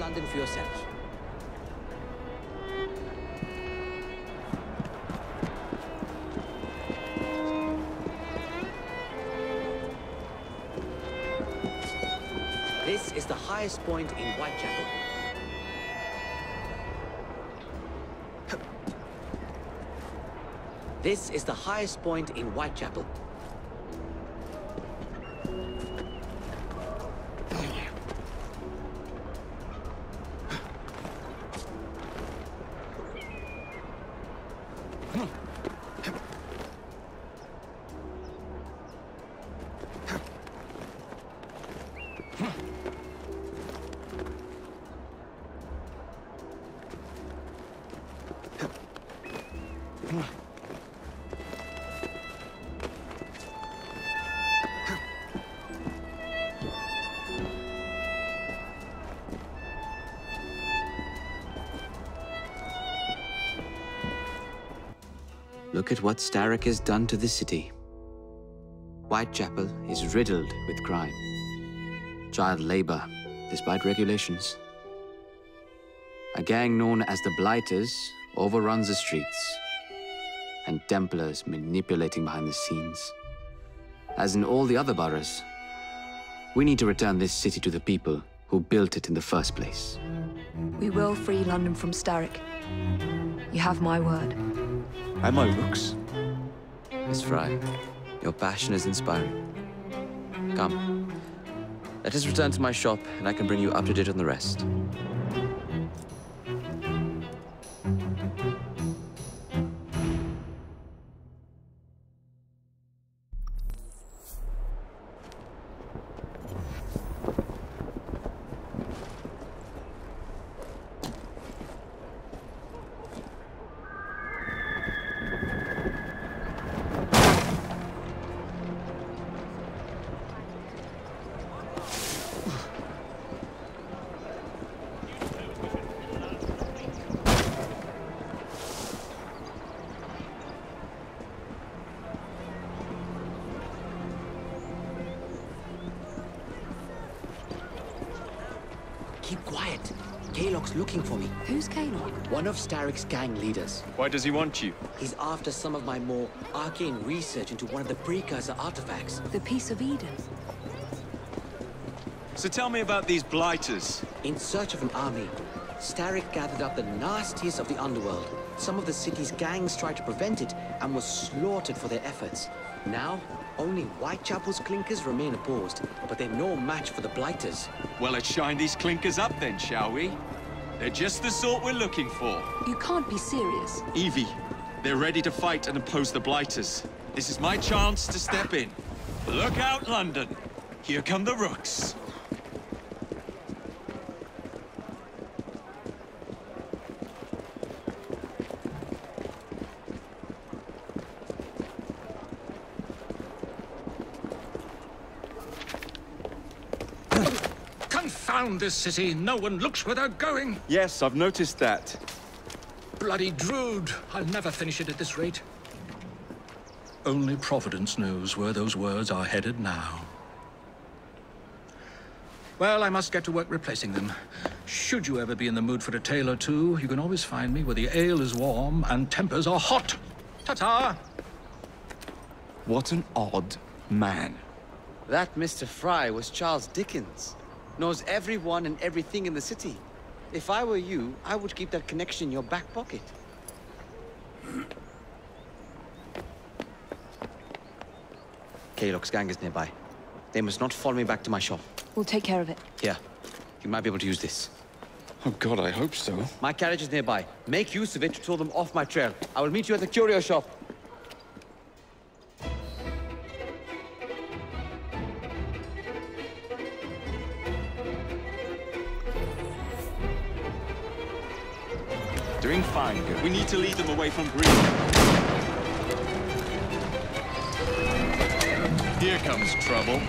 London for yourself. This is the highest point in Whitechapel. This is the highest point in Whitechapel. Look at what Starrick has done to the city. Whitechapel is riddled with crime. Child labor, despite regulations. A gang known as the Blighters overruns the streets, and Templars manipulating behind the scenes. As in all the other boroughs, we need to return this city to the people who built it in the first place. We will free London from Starrick. You have my word. And my looks. Miss Fry, your passion is inspiring. Come, let us return to my shop, and I can bring you up to date on the rest. Keep quiet. Kaylock's looking for me. Who's Kaylock? One of Starrick's gang leaders. Why does he want you? He's after some of my more arcane research into one of the precursor artifacts. The Piece of Eden. So tell me about these blighters. In search of an army, Starrick gathered up the nastiest of the underworld. Some of the city's gangs tried to prevent it and were slaughtered for their efforts. Now, only Whitechapel's clinkers remain opposed, but they're no match for the Blighters. Well, let's shine these clinkers up then, shall we? They're just the sort we're looking for. You can't be serious. Evie, they're ready to fight and oppose the blighters. This is my chance to step in. Look out, London. Here come the rooks. Confound this city! No one looks where they're going! Yes, I've noticed that. Bloody Drood! I'll never finish it at this rate. Only Providence knows where those words are headed now. Well, I must get to work replacing them. Should you ever be in the mood for a tale or two, you can always find me where the ale is warm and tempers are hot. Ta-ta! What an odd man. That Mr. Fry was Charles Dickens. Knows everyone and everything in the city. If I were you, I would keep that connection in your back pocket. Kaylock's gang is nearby. They must not follow me back to my shop. We'll take care of it. Here, you might be able to use this. Oh God, I hope so. My carriage is nearby. Make use of it to throw them off my trail. I will meet you at the curio shop. Doing fine, good. We need to lead them away from Greene. Here comes trouble.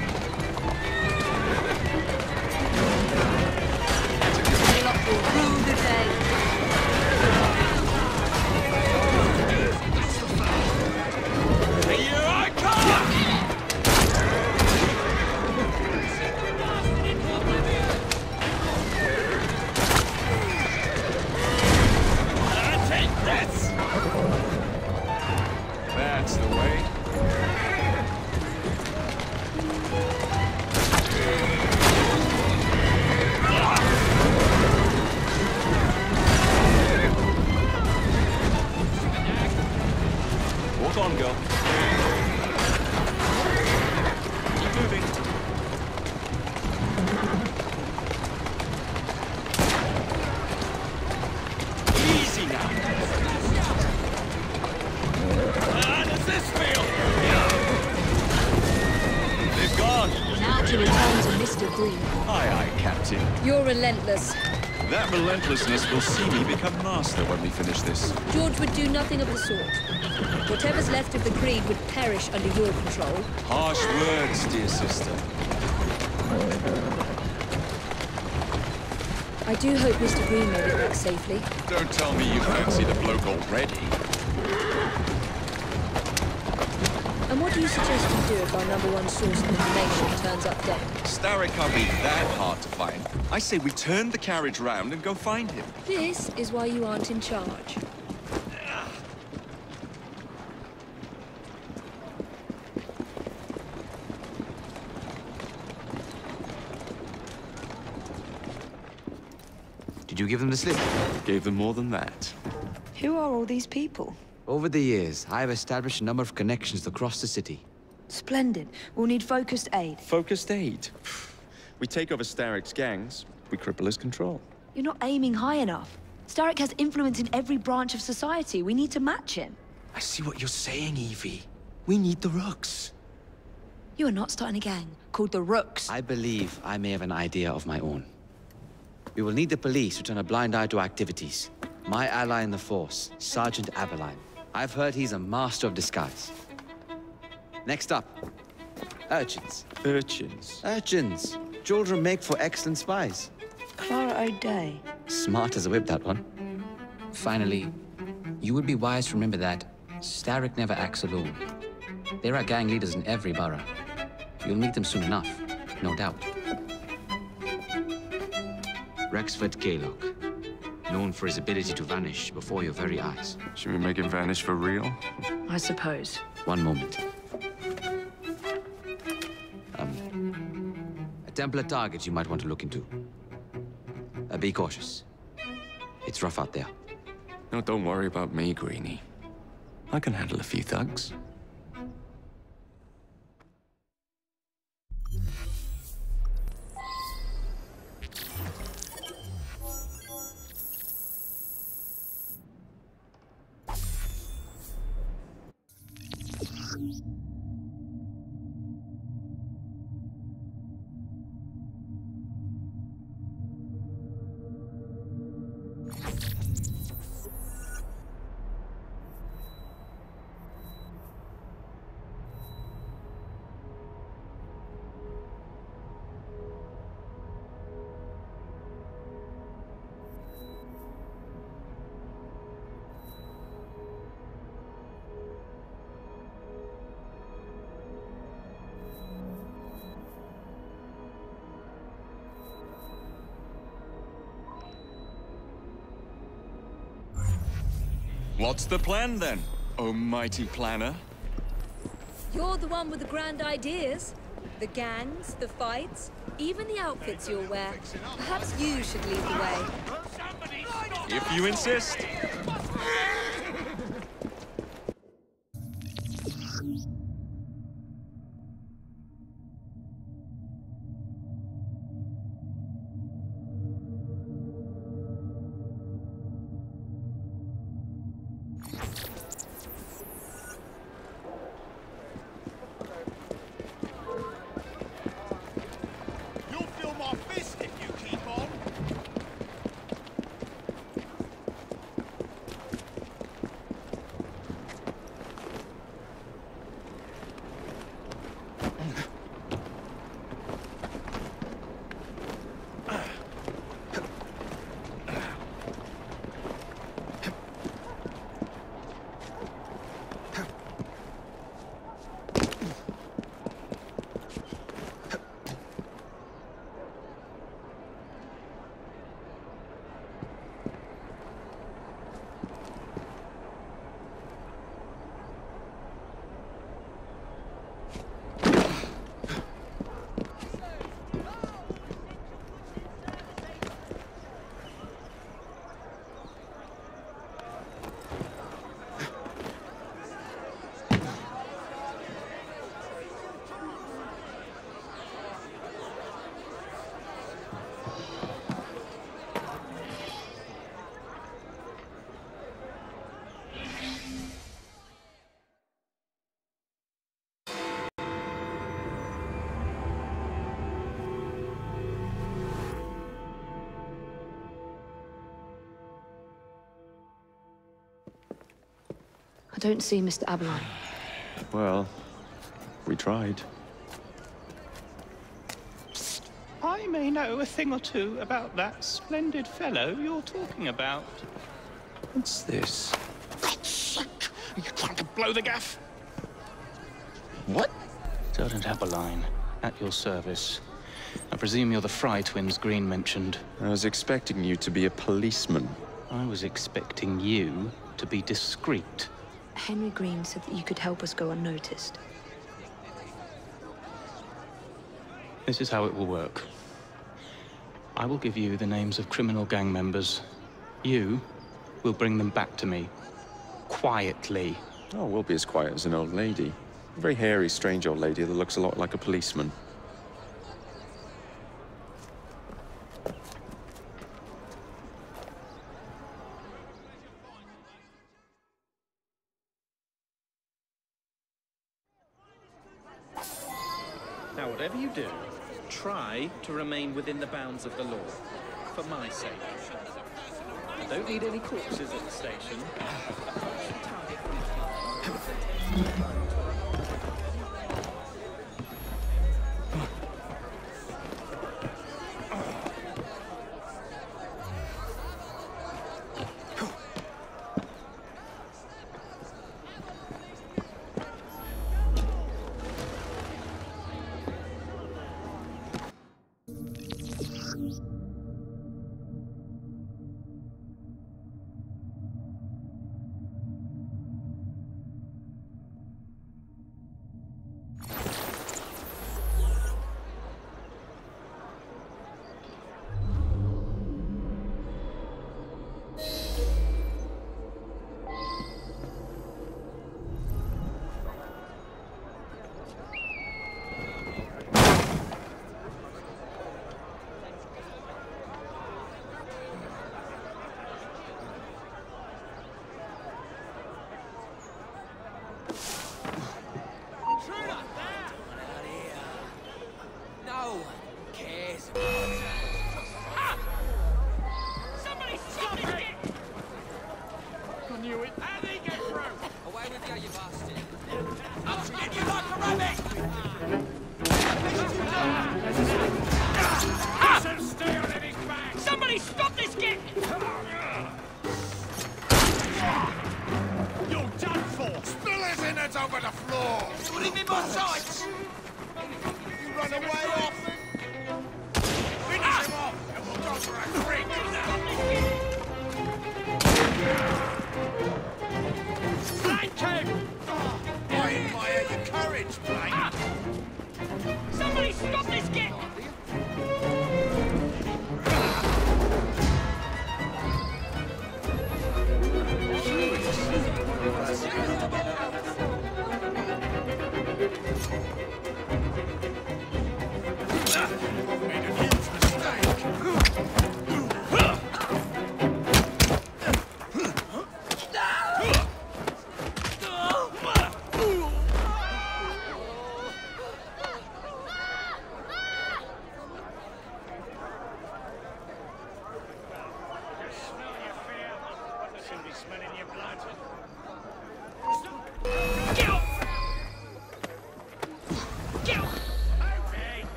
Kaylock will rue the day. Here I come! How does this feel? They've gone. Now to return to Mr. Greene. Aye, aye, Captain. You're relentless. That relentlessness will see me become master when we finish this. George would do nothing of the sort. Whatever's left of the Greene would perish under your control. Harsh words, dear sister. I do hope Mr. Greene made it back safely. Don't tell me you fancy the bloke already. And what do you suggest we do if our #1 source of information turns up dead? Starrick can't be that hard to find. I say we turn the carriage round and go find him. This is why you aren't in charge. Did you give them the slip? Gave them more than that. Who are all these people? Over the years, I have established a number of connections across the city. Splendid. We'll need focused aid. Focused aid. We take over Starrick's gangs, we cripple his control. You're not aiming high enough. Starrick has influence in every branch of society. We need to match him. I see what you're saying, Evie. We need the Rooks. You are not starting a gang called the Rooks. I believe I may have an idea of my own. We will need the police to turn a blind eye to activities. My ally in the force, Sergeant Aberline. I've heard he's a master of disguise. Next up, urchins. Urchins? Urchins. Children make for excellent spies. Clara O'Day. Smart as a whip, that one. Finally, you would be wise to remember that Starrick never acts alone. There are gang leaders in every borough. You'll meet them soon enough, no doubt. Rexford Gaylock, known for his ability to vanish before your very eyes. Should we make him vanish for real? I suppose. One moment. A Templar target you might want to look into. Be cautious. It's rough out there. No, don't worry about me, Greenie. I can handle a few thugs. What's the plan, then, oh mighty planner? You're the one with the grand ideas. The gangs, the fights, even the outfits you'll wear. Perhaps you should lead the way. If you insist. I don't see Mr. Aberline. Well, we tried. I may know a thing or two about that splendid fellow you're talking about. What's this? God's sake! Are you trying to blow the gaff? What? Sergeant Aberline, at your service. I presume you're the Fry twins Greene mentioned. I was expecting you to be a policeman. I was expecting you to be discreet. Henry Greene said that you could help us go unnoticed. This is how it will work. I will give you the names of criminal gang members. You will bring them back to me. Quietly. Oh, we'll be as quiet as an old lady. A very hairy, strange old lady that looks a lot like a policeman. Now, whatever you do, try to remain within the bounds of the law, for my sake. I don't need any corpses at the station.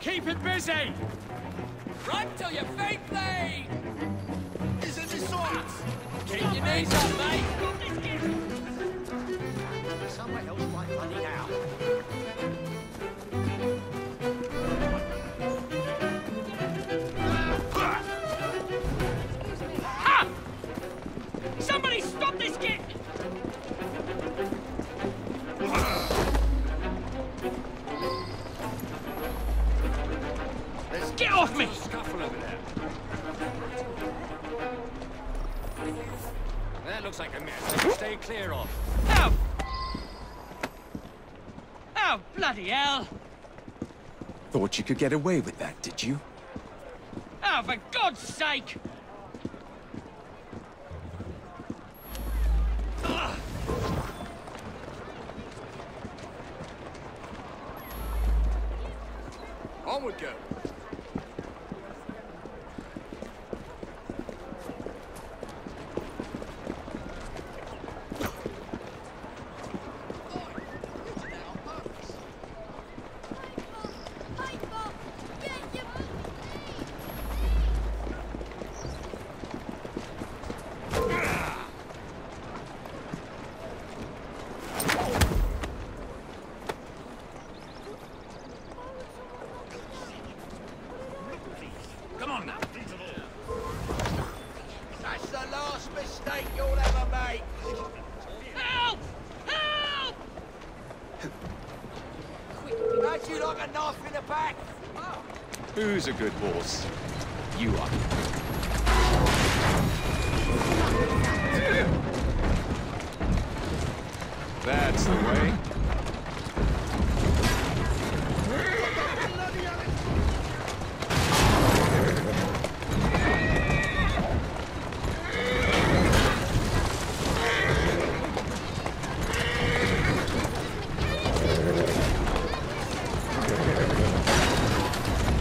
Keep it busy! Run till your feet bleed! He's in the sights! Keep your knees up, mate! Somewhere else like running out. Ha! Somebody stop this kid! Get off me! Scuffle over there. That looks like a mess. Stay clear of. Ow! Oh, bloody hell! Thought you could get away with that, did you? Oh, for God's sake! Forward go. Come on now. That's the last mistake you'll ever make. Help! Help! How'd you like a knife in the back? Who's a good horse? You are. That's the way.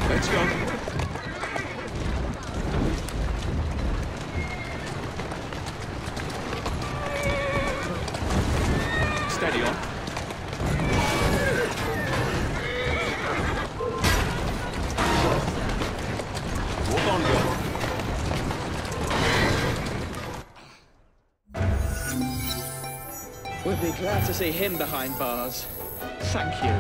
Let's go. Steady on. Walk on, girl. We'll be glad to see him behind bars. Thank you.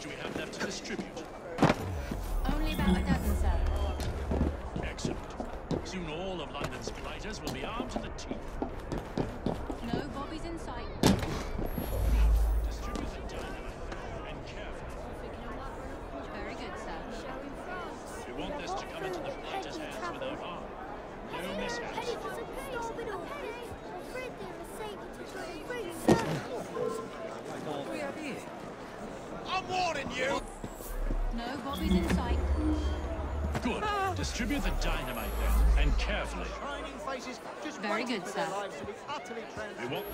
Do we have left to distribute? Only about a dozen, sir. Excellent. Soon all of London's blighters will be armed to the teeth. No bobbies in sight. Distribute the dynamite and carefully. Very good, sir. We want this to come into the blighters' hands without harm. No mishaps. I'm warning you! No bobbies in sight. Good. Distribute the dynamite then, and carefully. Very good, sir. We want...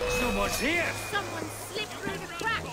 Someone's here! Someone slipped through the cracks.